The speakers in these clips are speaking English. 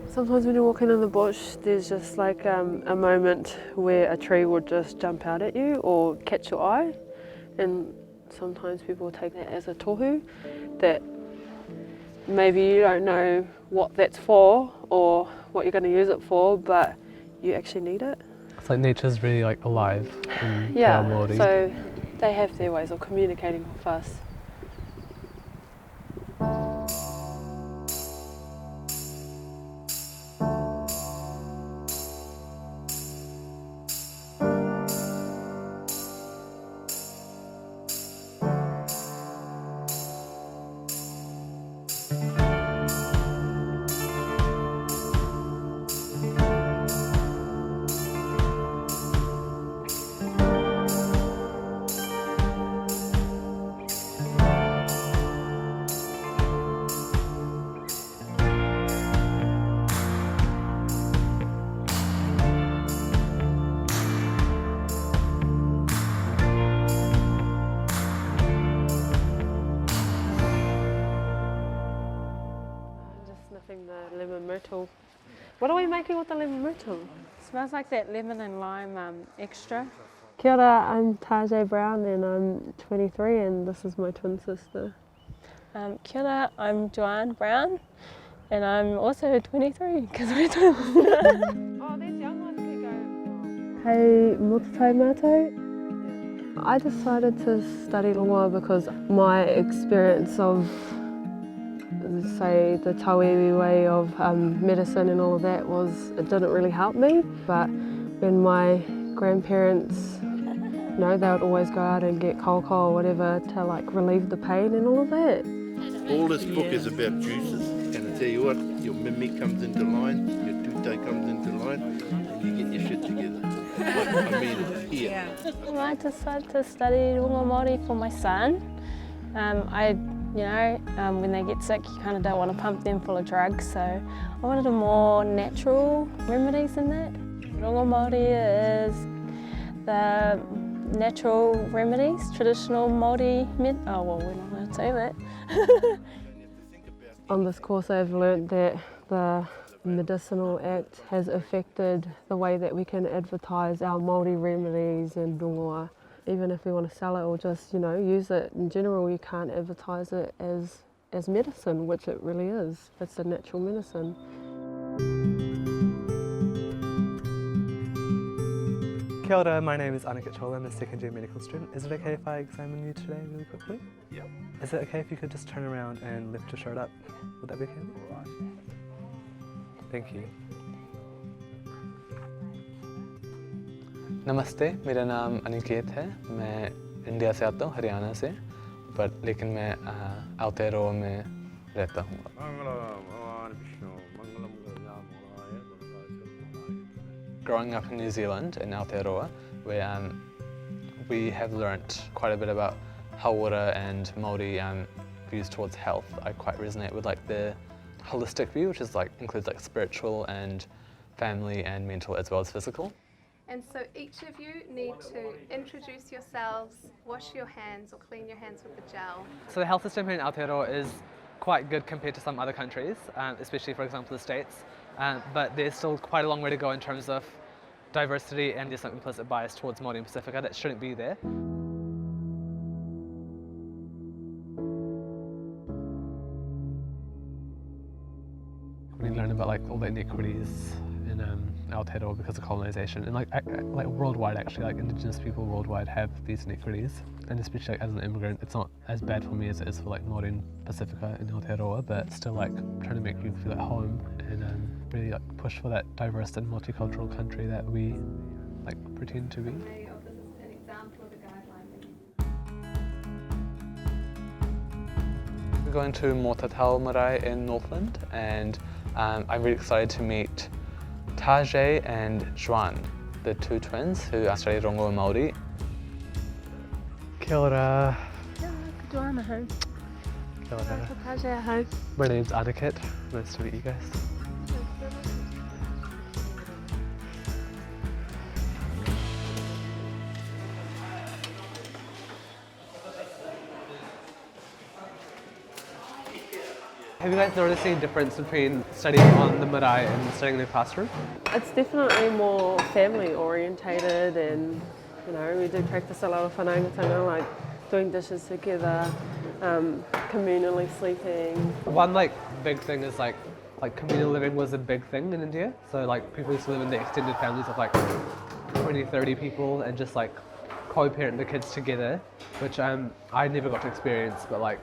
Sometimes when you're walking in the bush, there's just like a moment where a tree would just jump out at you or catch your eye, and sometimes people take that as a tohu, that maybe you don't know what that's for or what you're going to use it for, but you actually need it. It's like nature's really like alive in Te Yeah, Ao Māori. so they have their ways of communicating with us. Sniffing the lemon myrtle. What are we making with the lemon myrtle? Smells like that lemon and lime extra. Kia ora, I'm Tajay Brown and I'm 23 and this is my twin sister. Kia ora, I'm Joanne Brown and I'm also 23 because we're twins. Oh, there's young ones who go. Hey, Mutatai Mato. I decided to study Rongoa because my experience of, say, the Tauiwi way of medicine and all of that it didn't really help me. But when my grandparents, they would always go out and get koko or whatever to like relieve the pain and all of that. All this book is about juices, and I tell you what, your mimi comes into line, your tute comes into line, and you get your shit together. I mean, here. I decided to study Rongoa Māori for my son. When they get sick, you kind of don't want to pump them full of drugs, so I wanted a more natural remedies than that. Rongoa Māori is the natural remedies, traditional Māori we're not allowed to say that. On this course I've learnt that the Medicinal Act has affected the way that we can advertise our Māori remedies and rongoa. Even if we want to sell it or just, use it in general, you can't advertise it as medicine, which it really is. It's a natural medicine. Kia ora, my name is Anika Chola, I'm a second year medical student. Is it okay if I examine you today really quickly? Yep. Is it okay if you could just turn around and lift your shirt up? Would that be okay? Right. Thank you. नमस्ते, मेरा नाम अनिकेत है। मैं India से आता हूँ, हरियाणा से, लेकिन मैं आउटेरोआ में रहता हूँ। Growing up in New Zealand, in Aotearoa, where we have learnt quite a bit about hauora and Māori views towards health, I quite resonate with the holistic view, which is includes spiritual and family and mental as well as physical. And so each of you need to introduce yourselves, wash your hands or clean your hands with the gel. So the health system here in Aotearoa is quite good compared to some other countries, especially for example the States, but there's still quite a long way to go in terms of diversity, and there's some implicit bias towards Māori and Pacifica that shouldn't be there. We learn about all the inequities in Aotearoa because of colonisation, and worldwide actually, Indigenous people worldwide have these inequities, and especially as an immigrant, it's not as bad for me as it is for Māori and Pacifica in Aotearoa, but still trying to make you feel at home and really push for that diverse and multicultural country that we pretend to be. This is an example of a guideline. We're going to Motatau Marae in Northland, and I'm really excited to meet Tajay and Joanne, the two twins who study Rongoa Māori. Kia ora. Kia ora, Joanne, hi. Kia ora. Tajay, hi. My name's Aniket. Nice to meet you guys. Have you guys noticed any difference between studying on the marae and studying in the classroom? It's definitely more family orientated, and you know, we do practice a lot of whanaungatanga, like doing dishes together, communally sleeping. One big thing is like communal living was a big thing in India. So like people used to live in the extended families of like 20, 30 people and just like co-parent the kids together, which I never got to experience, but like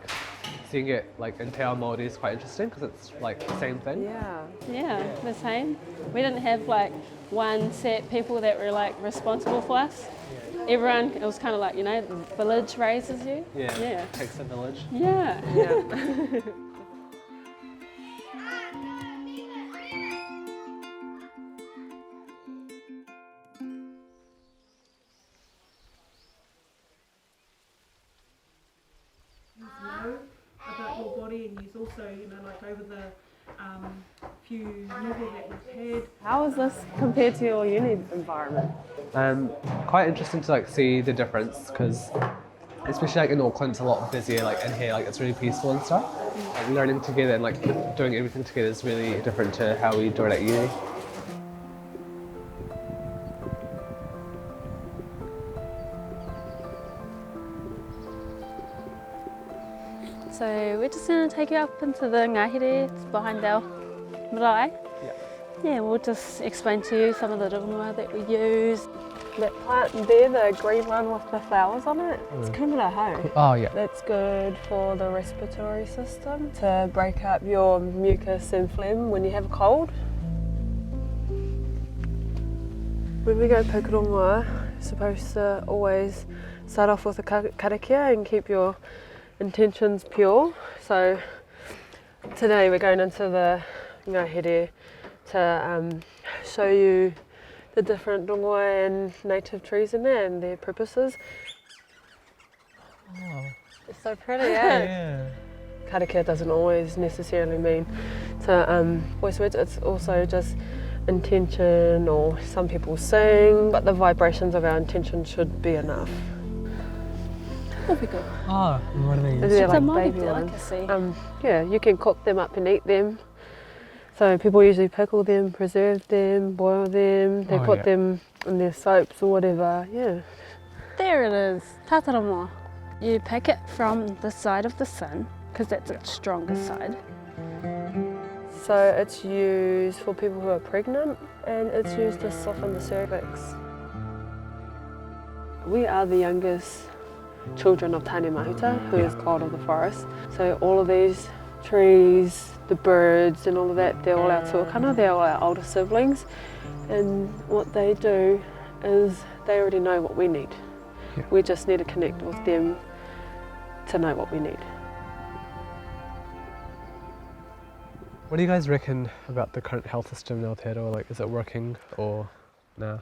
seeing it like in Te Ao Māori is quite interesting because it's like the same thing. Yeah. Yeah, the same. We didn't have like one set people that were like responsible for us. Everyone, it was kind of like, you know, the village raises you. Yeah. Takes a village. Yeah. Yeah. Know about your body, and you also, you know, like over the few levels that we've had. How is this compared to your uni environment? Quite interesting to like see the difference because especially like in Auckland it's a lot busier, like in here like it's really peaceful and stuff. Like learning together and like doing everything together is really different to how we do it at uni. So we're just going to take you up into the ngahere, it's behind our marae. Yeah, we'll just explain to you some of the rongoa that we use. That plant there, the green one with the flowers on it, it's kumara hau. Oh yeah. That's good for the respiratory system to break up your mucus and phlegm when you have a cold. When we go pukerongoa, you're supposed to always start off with a karakia and keep your intentions pure. So today we're going into the ngahere to show you the different rongoa and native trees in there and their purposes. Oh. It's so pretty, eh? Yeah. Karakia doesn't always necessarily mean to voice words, it's also just intention, or some people sing, but the vibrations of our intention should be enough. That'll be good. Oh, what are these? They're It's a like Māori baby ones. delicacy. Yeah, you can cook them up and eat them. So people usually pickle them, preserve them, boil them, they Oh, put yeah. them in their soaps or whatever, yeah. There it is, tataramoa. You pick it from the side of the sun, because that's its strongest side. So it's used for people who are pregnant, and it's used to soften the cervix. We are the youngest children of Tane Mahuta, who is god of the forest. So all of these trees, the birds and all of that, they're all our tuakana, they're all our older siblings. And what they do is they already know what we need. Yeah. We just need to connect with them to know what we need. What do you guys reckon about the current health system in Aotearoa? Like, is it working or nah?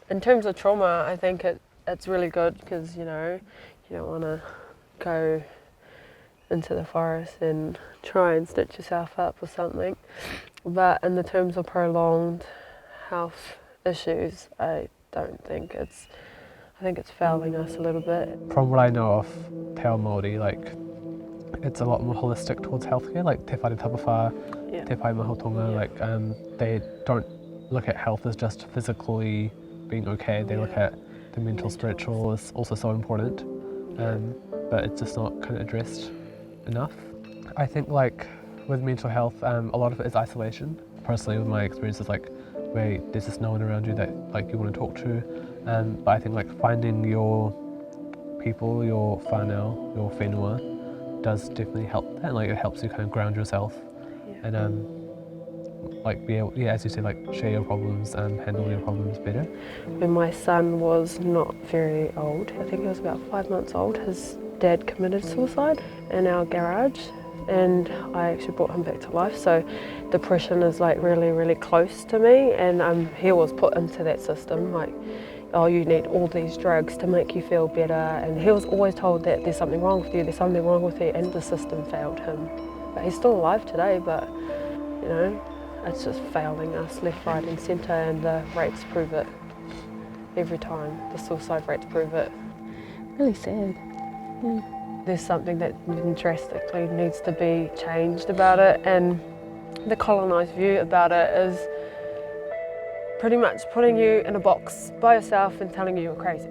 In terms of trauma, I think it's really good because, you know, you don't want to go into the forest and try and stitch yourself up or something. But in the terms of prolonged health issues, I think it's failing us a little bit. From what I know of Te Ao Māori, like, it's a lot more holistic towards healthcare, like Te Whare Tapawha, Yeah. Te Pai Mahotonga, like they don't look at health as just physically being okay, they look at the mental, spiritual is also so important, but it's just not kind of addressed enough. I think like with mental health, a lot of it is isolation. Personally, with my experiences, like where there's just no one around you that like you want to talk to, but I think like finding your people, your whānau, your whenua, does definitely help that. Like it helps you kind of ground yourself, and like be able, as you said, like share your problems, handle your problems better. When my son was not very old, I think he was about 5 months old, his dad committed suicide in our garage, and I actually brought him back to life. So depression is like really, really close to me, and he was put into that system, like, oh, you need all these drugs to make you feel better, and he was always told that there's something wrong with you, there's something wrong with you, and the system failed him. But he's still alive today, but you know, it's just failing us left, right and centre, and the rates prove it every time. The suicide rates prove it. Really sad. Yeah. there's something that drastically needs to be changed about it, and the colonised view about it is pretty much putting you in a box by yourself and telling you you're crazy.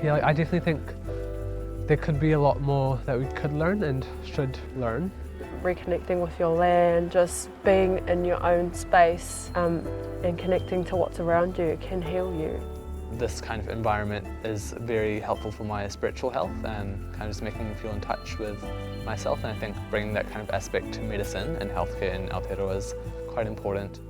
Yeah, I definitely think there could be a lot more that we could learn and should learn. Reconnecting with your land, just being in your own space and connecting to what's around you can heal you. This kind of environment is very helpful for my spiritual health and kind of just making me feel in touch with myself, and I think bringing that kind of aspect to medicine and healthcare in Aotearoa is quite important.